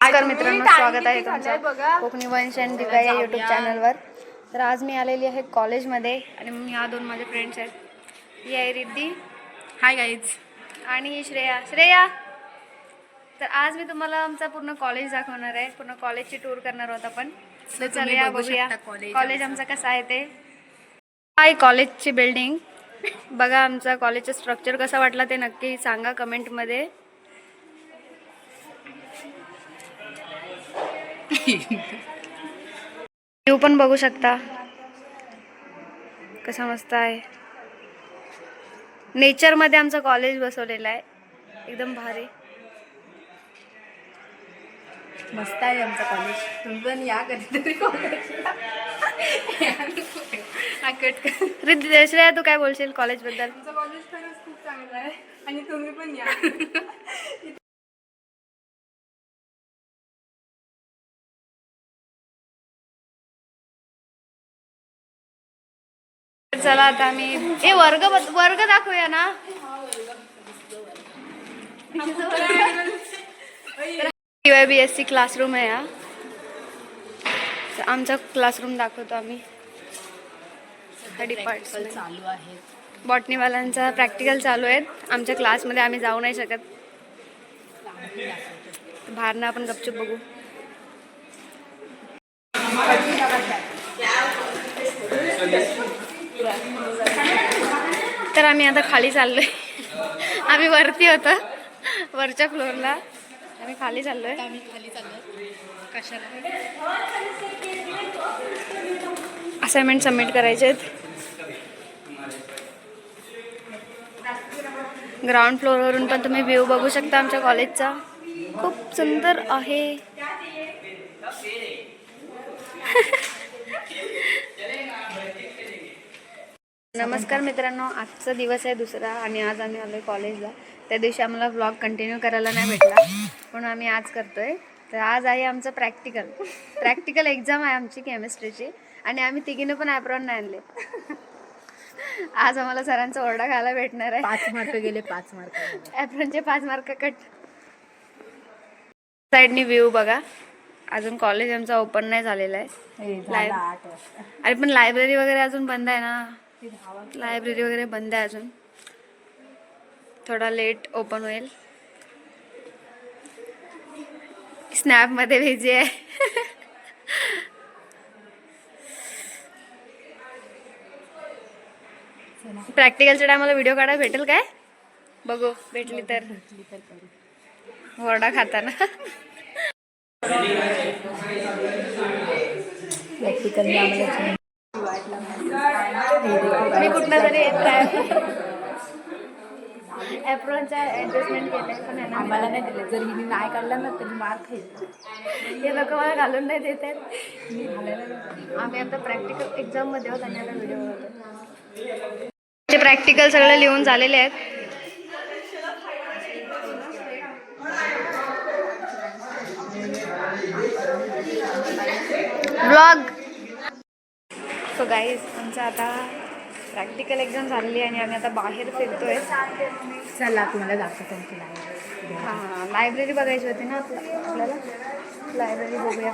नमस्कार मित्रांनो, स्वागत आहे तुमचं कोकणी वंश आणि दिव्या या यूट्यूब चॅनलवर. तर आज मी आलेली आहे कॉलेजमध्ये आणि ह्या दोन माझे फ्रेंड्स आहेत. ही आहे रिद्धी, हाय गाईज, आणि ही श्रेया. तर आज मी तुम्हाला आमचा पूर्ण कॉलेज दाखवणार आहे, पूर्ण कॉलेजची टूर करणार आहोत आपण. तर चला बघूया कॉलेज आमचा कसं आहे ते. हाय कॉलेजची बिल्डिंग बघा. आमचा कॉलेजचं स्ट्रक्चर कसा वाटला ते नक्की सांगा कमेंटमध्ये. व्ह्यू पण बघू शकता कसा मस्त आहे. नेचर मध्ये आमचं कॉलेज बसवलेलं आहे, एकदम भारी मस्त आहे आमचं कॉलेज. तुम्ही पण या कधीतरी कॉलेजला. श्रेया, तू काय बोलशील कॉलेज बद्दल? आमचं कॉलेज खरंच खूप चांगलं आहे आणि तुम्ही पण या. चला आता आम्ही वर्ग दाखवूया ना. BSc क्लासरूम आहे हा. आमचा क्लासरूम दाखवतो आम्ही. प्रॅक्टिकल चालू आहे. बॉटनीवाल्यांचा प्रॅक्टिकल चालू आहेत आमच्या क्लासमध्ये. आम्ही जाऊ नाही शकत, बाहेरनं आपण गपचूप बघू. तर आम्ही आता खाली चाललोय. आम्ही वरती होतो, वरच्या फ्लोअरला. आम्ही खाली चाललोय. कशाला? असाइनमेंट सबमिट करायचे आहेत. ग्राउंड फ्लोअरवरून पण तुम्ही व्ह्यू बघू शकता आमच्या कॉलेजचा. खूप सुंदर आहे. नमस्कार मित्रांनो, आजचा दिवस आहे दुसरा आणि आज आम्ही आलोय कॉलेजला. त्या दिवशी आम्हाला व्लॉग कंटिन्यू करायला नाही भेटला, म्हणून आम्ही आज करतोय. तर आज आहे आमचं प्रॅक्टिकल एक्झाम आहे आमची केमिस्ट्रीची, आणि आम्ही तिघीनं पण ॲप्रॉन नाही आणले. आज आम्हाला सरांचा ओरडा खायला भेटणार आहे. 5 मार्क गेले. 5 मार्क ॲप्रॉनचे 5 मार्क कट. साईडनी व्ह्यू बघा. अजून कॉलेज आमचा ओपन नाही झालेला आहे. 8 वाजता. अरे पण लायब्ररी वगैरे अजून बंद आहे ना. लायब्ररी वगैरे बंद आहे अजून, थोडा लेट ओपन होईल. स्नॅप मध्ये बिझी आहे. प्रॅक्टिकलच्या टायमाला व्हिडिओ काढायला भेटेल काय बघू, भेटली तर वरडा खाताना. मी कुठला तरी ॲप्रॉनचा ॲडजस्टमेंट केलंय, पण आम्हाला नाही दिले. जर हिने नाही काढला ना तरी मार्क खायचं. हे लोक मला घालून नाही देत आहेत. आम्ही आता प्रॅक्टिकल एक्झाम मध्ये आहोत आणि आता व्हिडिओ होतो. प्रॅक्टिकल सगळे लिहून झालेले आहेत. व्लॉग. सो गाईज, आमचं आता प्रॅक्टिकल एक्झाम झालेली आहे आणि आम्ही आता बाहेर फिरतोय. चला तुम्हाला दाखवतो आमची लायब्ररी. हां, लायब्ररी बघायची होती ना आपल्याला. लायब्ररी बघूया.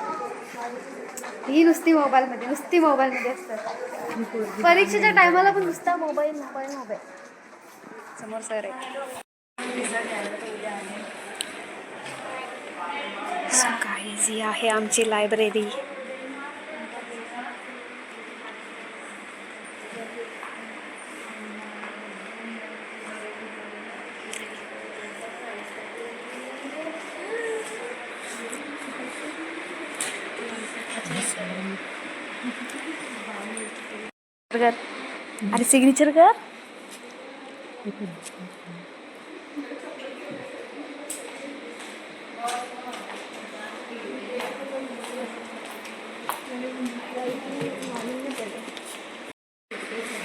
ही नुसती मोबाईलमध्ये असतात. परीक्षेच्या टायमाला पण नुसता मोबाईल. समोर सर आहे. सो गाईज, ही आहे आमची लायब्ररी. अरे सिग्नेचर कर.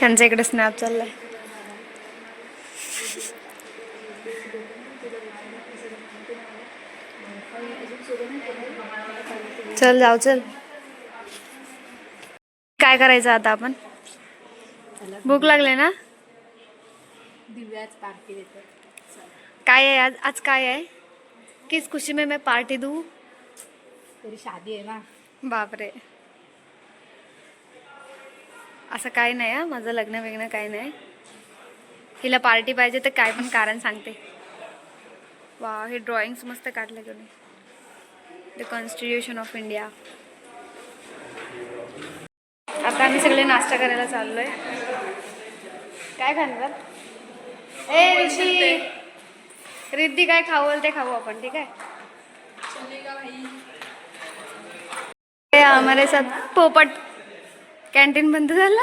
त्यांच्या इकडे स्नॅप चाललाय. चल जाऊ, चल. काय करायचं आता आपण? भूक लागले ना? दिव्याच पार्टी देते. काय आहे आज? आज काय आहे? किस खुशी में मैं पार्टी दूँ? तरी शादी आहे ना. बापरे, असं काही नाही हा, माझं लग्न वेगळं काही नाही. हिला पार्टी पाहिजे तर काय पण कारण सांगते. वा, हे ड्रॉइंग्स मस्त काढले तुम्ही. The constitution of India. आता आम्ही सगळे नाश्ता करायला चाललोय. काय खाणार? ए रिद्धी, रिद्धी काय खाऊ ते खाऊ आपण, ठीक आहे. हमारे साथ पोपट. कॅन्टीन बंद झाला.